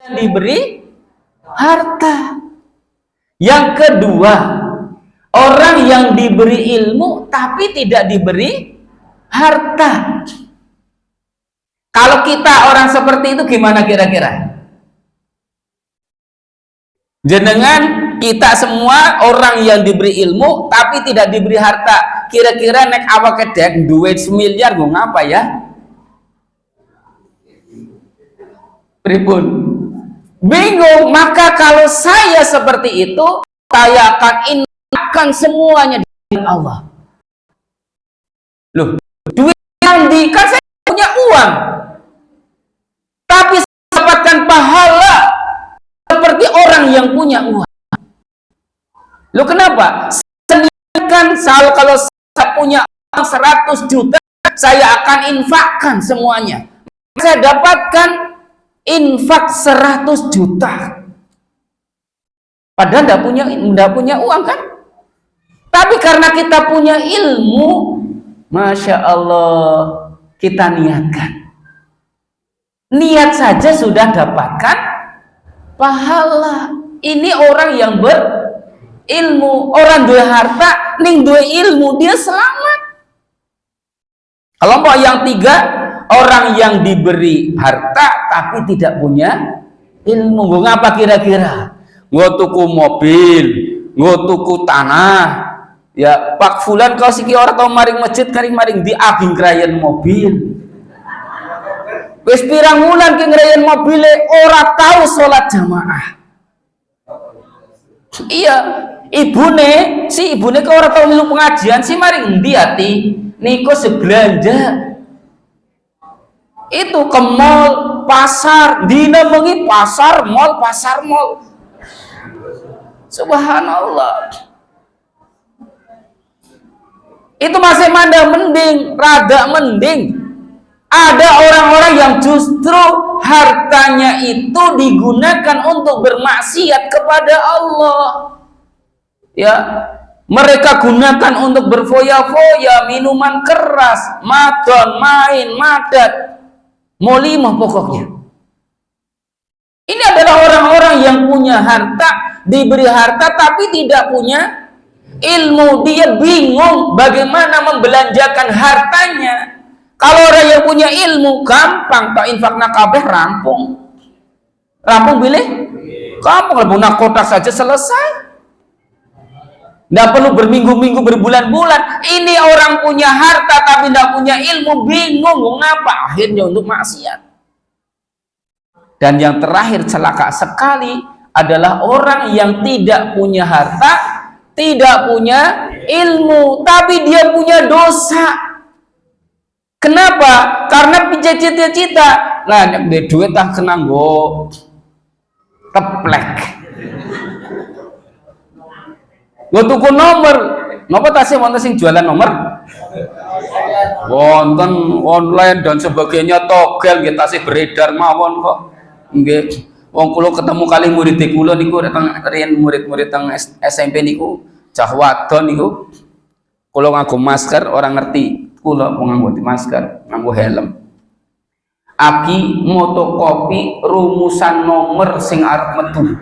diberi harta. Yang kedua, orang yang diberi ilmu tapi tidak diberi harta. Kalau kita orang seperti itu gimana kira-kira? Jenengan kita semua orang yang diberi ilmu tapi tidak diberi harta. Kira-kira nek awake dek duit semiliar gue ngapa ya? Pripun? Bingung. Maka kalau saya seperti itu, saya akan infakkan semuanya dengan Allah. Loh, duit yang kan saya punya uang, tapi saya dapatkan pahala seperti orang yang punya uang. Loh kenapa? Kalau saya punya uang 100 juta, saya akan infakkan semuanya. Saya dapatkan infak 100 juta. Padahal tidak punya uang kan? Tapi karena kita punya ilmu, Masya Allah, kita niatkan. Niat saja sudah dapatkan pahala. Ini orang yang berilmu. Orang dua harta, ning dua ilmu, dia selamat. Kelompok yang tiga, orang yang diberi harta tapi tidak punya ilmu. Ngapa kira-kira? Nggo tuku mobil, nggo tuku tanah. Ya, Pak Fulan kau siki ora tau maring masjid kari maring diaging krayen mobil. Wis pirang wulan ki ngreyen mobile ora tau salat jamaah. Iya, si ibune kok ora tau milu pengajian sih maring endi ati? Niku sebelanja. Itu ke mall, pasar, dina bengi pasar mall. Subhanallah. Itu masih rada mending. Ada orang-orang yang justru hartanya itu digunakan untuk bermaksiat kepada Allah. Ya, mereka gunakan untuk berfoya-foya, minuman keras, madon, main, madat, molimah pokoknya. Ini adalah orang-orang yang punya harta, diberi harta tapi tidak punya ilmu. Dia bingung bagaimana membelanjakan hartanya. Kalau orang yang punya ilmu gampang, tak infakna kabeh rampung bilih gampang, lebih kotak saja selesai. Tidak perlu berminggu-minggu, berbulan-bulan. Ini orang punya harta tapi tidak punya ilmu, bingung mengapa akhirnya untuk maksiat. Dan yang terakhir celaka sekali adalah orang yang tidak punya harta, tidak punya ilmu, tapi dia punya dosa. Kenapa? Karena cita-cita. Nah, nek duit tak kena nggo teplek. Nggo tuku nomor. Napa tasih wonten sing jualan nomor? Wonten online dan sebagainya, togel nggih tasih beredar mawon kok. Nggih. Wong kula ketemu kali murid kula niku riyen murid-murid teng SMP niku cah wadon niku. Kula nganggo masker orang ngerti. Kula nganggo masker, nganggo helm. Aki motokopi rumusan nomor sing arep metu.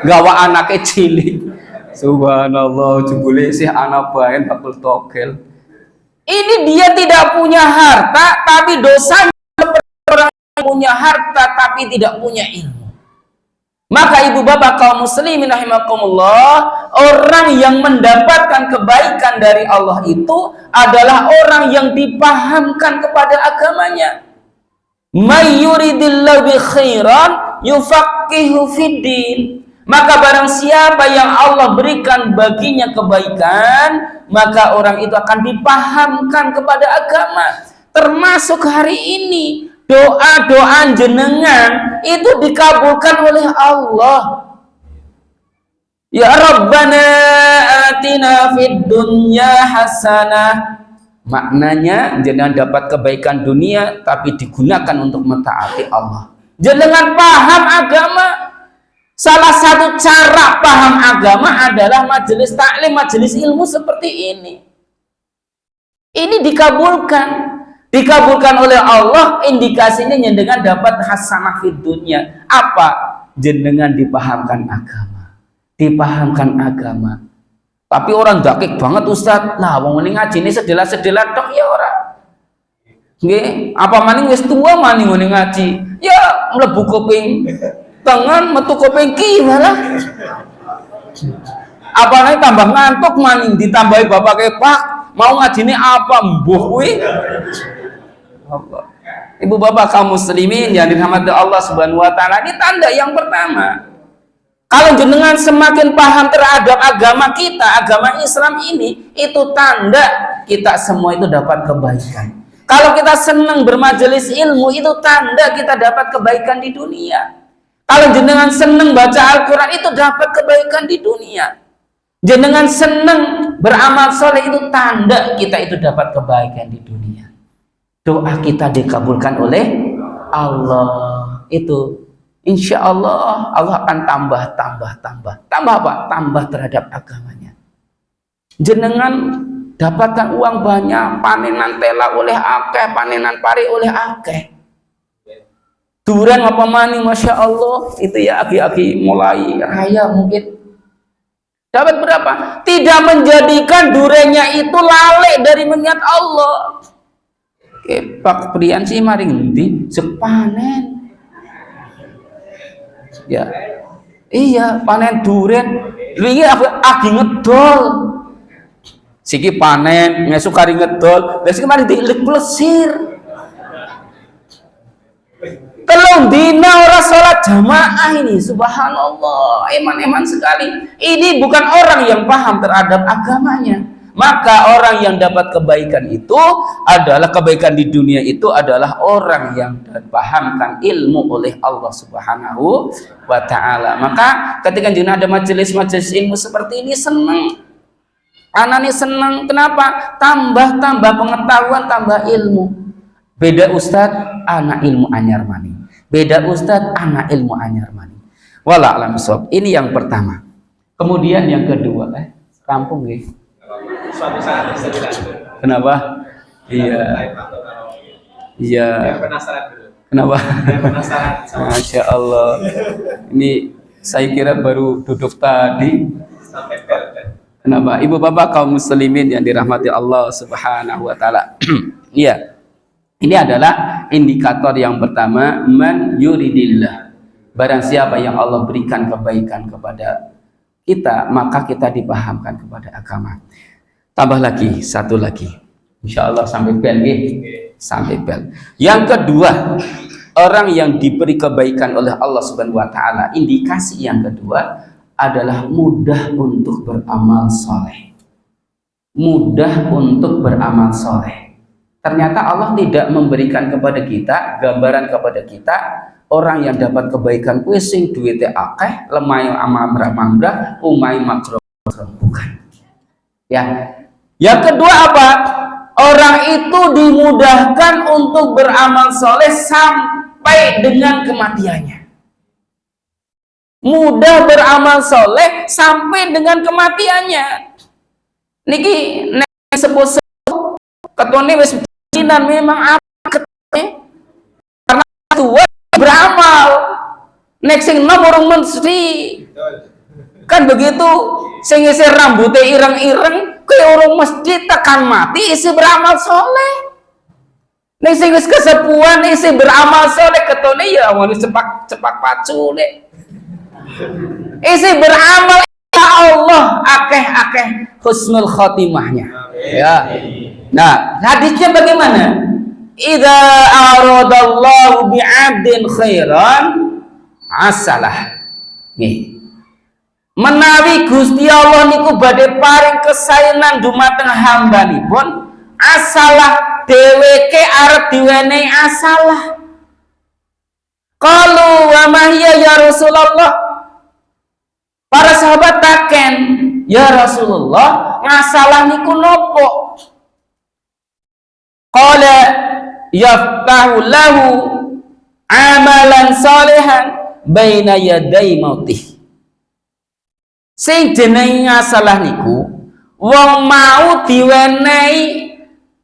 Gawa anake cilik. Subhanallah, jebule sih anak bae bakul togel. Ini dia tidak punya harta tapi dosanya seperti orang yang punya harta tapi tidak punya ilmu. Maka ibu bapak kaum muslimin rahimakumullah, orang yang mendapatkan kebaikan dari Allah itu adalah orang yang dipahamkan kepada agamanya. May yuridillahu bi khairan yufaqihu fiddin. Maka barang siapa yang Allah berikan baginya kebaikan, maka orang itu akan dipahamkan kepada agama. Termasuk hari ini doa-doa jenengan itu dikabulkan oleh Allah. Ya Rabbana atina fid dunya hasanah. Maknanya jenengan dapat kebaikan dunia tapi digunakan untuk mentaati Allah. Jenengan paham agama. Salah satu cara paham agama adalah majelis taklim, majelis ilmu seperti ini. Ini dikabulkan. Dikabulkan oleh Allah, indikasinya jenengan dapat hasanah fid dunya. Apa? Jenengan dipahamkan agama. Dipahamkan agama. Tapi orang dakik banget Ustaz. Lah wong ini ngaji ini sedela-sedela tok ya ora. Nggih, apa maning wis tua maning ngene ngaji. Ya mlebu kuping tengen metu kuping kiwa lah. Apa nih tambah ngantuk maning ditambahi bapak Pak mau ngajine apa mbuh kuwi. Ibu bapak kaum muslimin yang dirahmati Allah Subhanahu wa taala, ini tanda yang pertama. Kalau jenengan semakin paham terhadap agama kita, agama Islam ini, itu tanda kita semua itu dapat kebaikan. Kalau kita senang bermajelis ilmu, itu tanda kita dapat kebaikan di dunia. Kalau jenengan senang baca Al-Quran, itu dapat kebaikan di dunia. Jenengan senang beramal soleh, itu tanda kita itu dapat kebaikan di dunia. Doa kita dikabulkan oleh Allah. Itu insya Allah Allah akan tambah apa? Tambah terhadap agamanya. Jenengan dapatkan uang banyak, panenan tela oleh akeh, panenan pari oleh akeh. Duren apa maning, masya Allah, itu ya aki-aki mulai raya mungkin dapat berapa? Tidak menjadikan durennya itu lalai dari mengingat Allah. Pak Prian sih mari ngendi sepanen. Ya. Iya, panen duren. Wingi agi ngedol. Siki panen, ngesuk kari ngedol, besok mari diilik plesir. Telung dina ora salat jamaah ini, subhanallah, eman-eman sekali. Ini bukan orang yang paham terhadap agamanya. Maka orang yang dapat kebaikan itu adalah kebaikan di dunia itu adalah orang yang dipahamkan ilmu oleh Allah Subhanahu wa taala. Maka ketika jenengan ada majelis-majelis ilmu seperti ini senang. Anani senang, kenapa? Tambah pengetahuan, tambah ilmu. Beda Ustadz, anak ilmu anyar mani. Beda Ustadz, anak ilmu anyar mani. Wala alam bisawab. Ini yang pertama. Kemudian yang kedua, rampung ya. Suatu saat bisa dilanjut. Kenapa? Iya. Iya. Penasaran dulu. Kenapa? Penasaran. Masya Allah. Ini saya kira baru duduk tadi. Sampai bel. Kenapa? Ibu bapak kaum muslimin yang dirahmati Allah Subhanahu wa taala. Iya. Ini adalah indikator yang pertama, man yuridillah. Barang siapa yang Allah berikan kebaikan kepada kita, maka kita dipahamkan kepada agama. Tambah lagi, satu lagi. Insya Allah sampai bel, sampai bel. Yang kedua, orang yang diberi kebaikan oleh Allah Subhanahu wa taala, indikasi yang kedua adalah mudah untuk beramal soleh. Mudah untuk beramal soleh. Ternyata Allah tidak memberikan kepada kita, gambaran kepada kita, orang yang dapat kebaikan kuising duitnya akeh, lemai amal beramambrah, umai makro, bukan. Ya. Yang kedua apa? Orang itu dimudahkan untuk beramal soleh sampai dengan kematiannya. Mudah beramal soleh sampai dengan kematiannya. Niki sepuh-sepuh ketone wis jinan memang apa ketone karena tua beramal. Nek sing nom urung mesti. Kan begitu, sing isi rambutnya ireng-ireng ke urung masjid tekan mati isi beramal soleh. Nek sing wis kesepuan isi beramal soleh ketone ya wong cepak pacu deh. Isi beramal ya Allah akeh-akeh husnul khotimahnya. Ya. Nah, hadisnya bagaimana? Idza aradallahu bi'abdin khairan asalah. Nih. Menawi Gusti Allah niku badhe paring kesaenan dumateng hambanipun, asalah dheweke arep diwenehi asalah. Qalu wa mahya ya Rasulullah. Para sahabat taken, ya Rasulullah, masalah niku nopo? Qala yaftahu lahu amalan salihan baina yaday mautih. Sing jenenge ngasalah niku wong mau diwenehi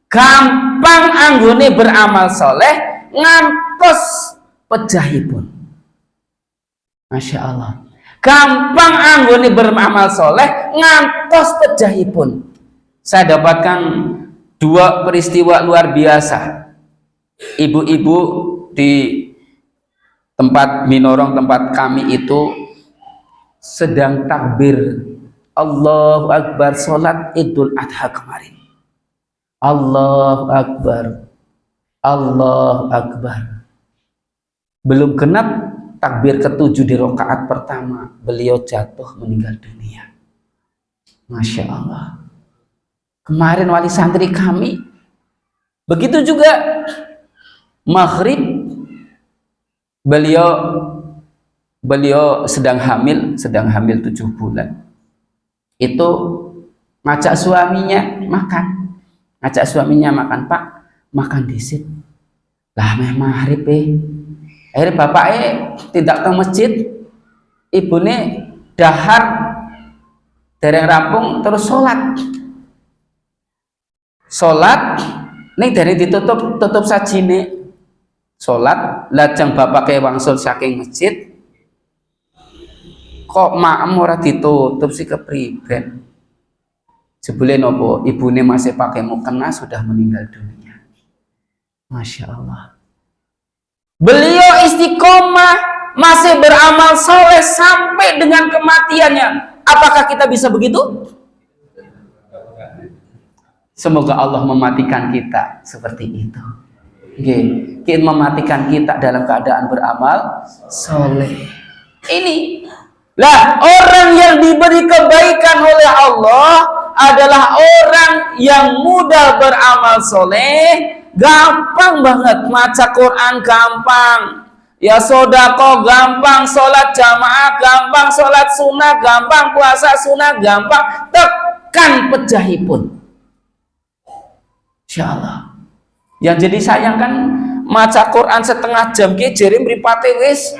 gampang anggone beramal soleh ngantos pejahipun. Masya Allah, gampang anggone beramal soleh ngantos pejahipun. Saya dapatkan dua peristiwa luar biasa. Ibu-ibu di tempat minorong tempat kami itu sedang takbir Allahu Akbar sholat Idul Adha kemarin. Allahu Akbar, Allahu Akbar. Belum genap takbir ke-7 di rakaat pertama, beliau jatuh meninggal dunia. Masya Allah. Kemarin wali santri kami begitu juga. Maghrib beliau sedang hamil 7 bulan. Itu ngajak suaminya makan, Pak, makan disit. Lah meh maghrib akhirnya bapaknya tidak ke masjid, ibune dahar dereng rampung terus sholat nih dari tutup sajine sholat, lajeng bapaknya wangsul saking masjid, kok maem ora ditutup sih kepriben. Jebule nopo ibune masih pakai mukena sudah meninggal dunia. Masya Allah. Beliau istiqomah masih beramal soleh sampai dengan kematiannya. Apakah kita bisa begitu? Semoga Allah mematikan kita seperti itu. Kita mematikan kita dalam keadaan beramal soleh. Ini lah orang yang diberi kebaikan oleh Allah adalah orang yang mudah beramal soleh, gampang banget maca Quran, gampang ya sodako, gampang sholat jamaah, gampang sholat sunnah, gampang puasa sunnah, gampang tekan pejahipun. Insya Allah. Yang jadi sayang kan maca Quran setengah jam ki jere mripate wis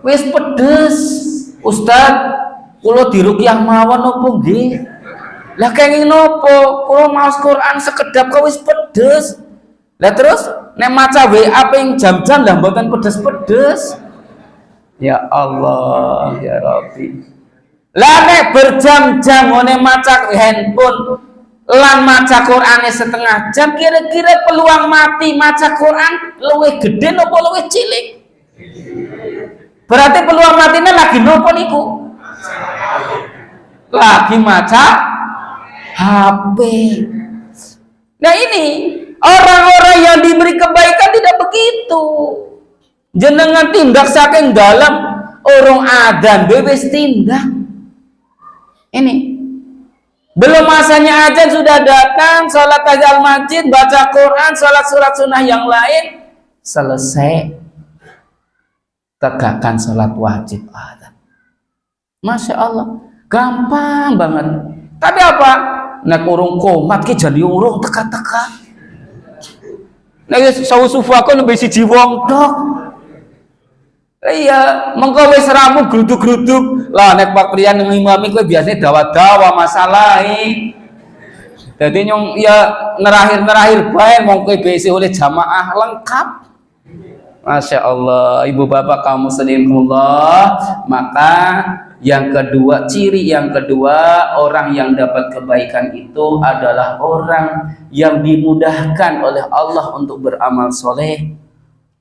pedes. Ustaz, kula diruqyah mawon napa nggih? Lah kenging nopo? Kula maos Quran sekedap kok wis pedes. Lah terus nek maca WA ping jam-jam lah mboten pedes-pedes. Ya Allah, ya Rabbi. Lah nek berjam-jam ngene maca handphone lan maca Qur'ane setengah jam, kira-kira peluang mati maca Qur'an luwih gede napa luwih cilik? Berarti peluang matinya lagi nopo niku? Lagi maca HP. Nah ini orang-orang yang diberi kebaikan tidak begitu. Jenengan tindak saking dalam urung adzan wis tindak. Ini belum masanya aja sudah datang, sholat tahiyyatul masjid, baca Quran, sholat surat sunnah yang lain, selesai tegakkan sholat wajib adzan. Masya Allah, gampang banget. Tapi apa? Nek urung komat ki jadi urung teka-teka. Nek sawu sufaku nembe siji wong tok. Iya, mengko wis ramu gruduk-gruduk. Lah nek Pak Priyan ngimami kowe biasane dawa-dawa masalahe. Dadi nyong ya nerahir-nerahir bae mong kowe bisi oleh jamaah lengkap. Masya Allah, ibu bapak kaum musliminullah. Maka yang kedua, ciri yang kedua, orang yang dapat kebaikan itu adalah orang yang dimudahkan oleh Allah untuk beramal soleh,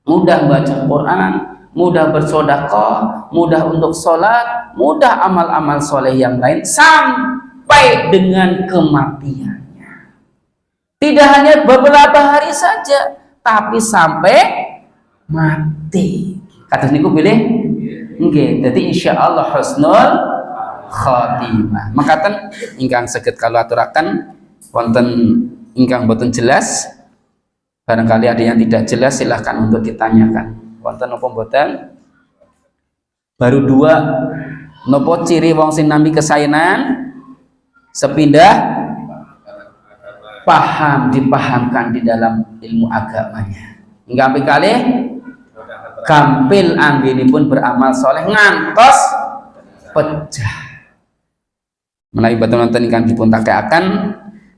mudah baca Quran, mudah bersedekah, mudah untuk sholat, mudah amal-amal soleh yang lain sampai dengan kematiannya. Tidak hanya beberapa hari saja, tapi sampai mati. Kata niku pilih, nggih. Jadi insya Allah husnul khatimah. Makaten ingkang saged kalau aturaken wonten ingkang boten jelas. Barangkali ada yang tidak jelas, silahkan untuk ditanyakan. Wonten napa mboten? Baru dua nopo ciri wong sing nampi kesaenan sepindah paham, dipahamkan di dalam ilmu agamanya. Hingga kali gampil anggenipun beramal soleh ngantos pecah. Menawi boten wonten ingkang dipun takeaken,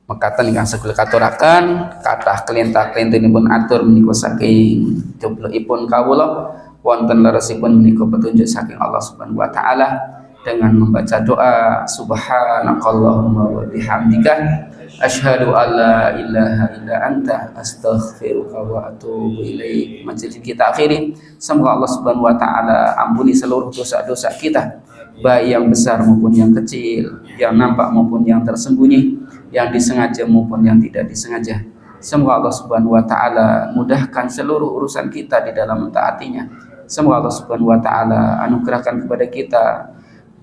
mekaten ingkang saged katuraken kathah kelintah-kelintinipun atur menika saking joblokipun kawula wonten leresipun menika petunjuk saking Allah Subhanahu wa taala dengan membaca doa subhanakallahumma wa bihamdika asyhadu alla ilaha illa anta astaghfiruka wa atubu ilaik. Majelis kita akhiri, semoga Allah Subhanahu wa taala ampuni seluruh dosa-dosa kita, baik yang besar maupun yang kecil, yang nampak maupun yang tersembunyi, yang disengaja maupun yang tidak disengaja. Semoga Allah Subhanahu wa taala mudahkan seluruh urusan kita di dalam mentaatinya. Semoga Allah Subhanahu wa taala anugerahkan kepada kita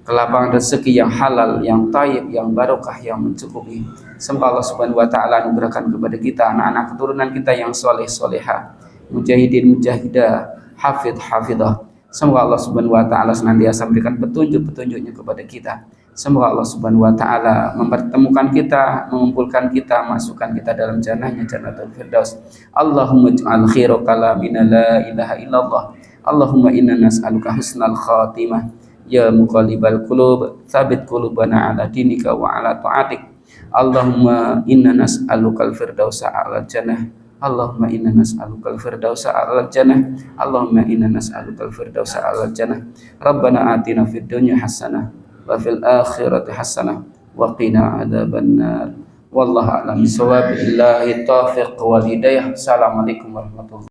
kelapangan rezeki yang halal, yang thayyib, yang barokah, yang mencukupi. Semoga Allah Subhanahu wa taala anugerahkan kepada kita anak-anak keturunan kita yang soleh solehah, mujahidin mujahidah, hafidh hafidah. Semoga Allah Subhanahu wa taala senantiasa memberikan petunjuk-petunjuknya kepada kita. Semoga Allah Subhanahu wa taala mempertemukan kita, mengumpulkan kita, masukkan kita dalam jannahnya, Jannatul Firdaus. Allahumma ij'al khairu kalamina la ilaha illallah. Allahumma inna nas'aluka husnal khatimah. Ya muqallibal qulub, tsabit qulubana ala dinika wa ala ta'atik. Allahumma inna nas'alukal firdausa a'lal jannah. Allahumma inna nas'alukal firdausa a'lal jannah. Allahumma inna nas'alukal firdausa a'lal jannah. Rabbana atina fid dunya hasanah wa fil akhirati hasanah wa qina adzabannar. Wallahu a'lam bishawab. Billahi taufiq wal hidayah. Assalamualaikum warahmatullahi wabarakatuh.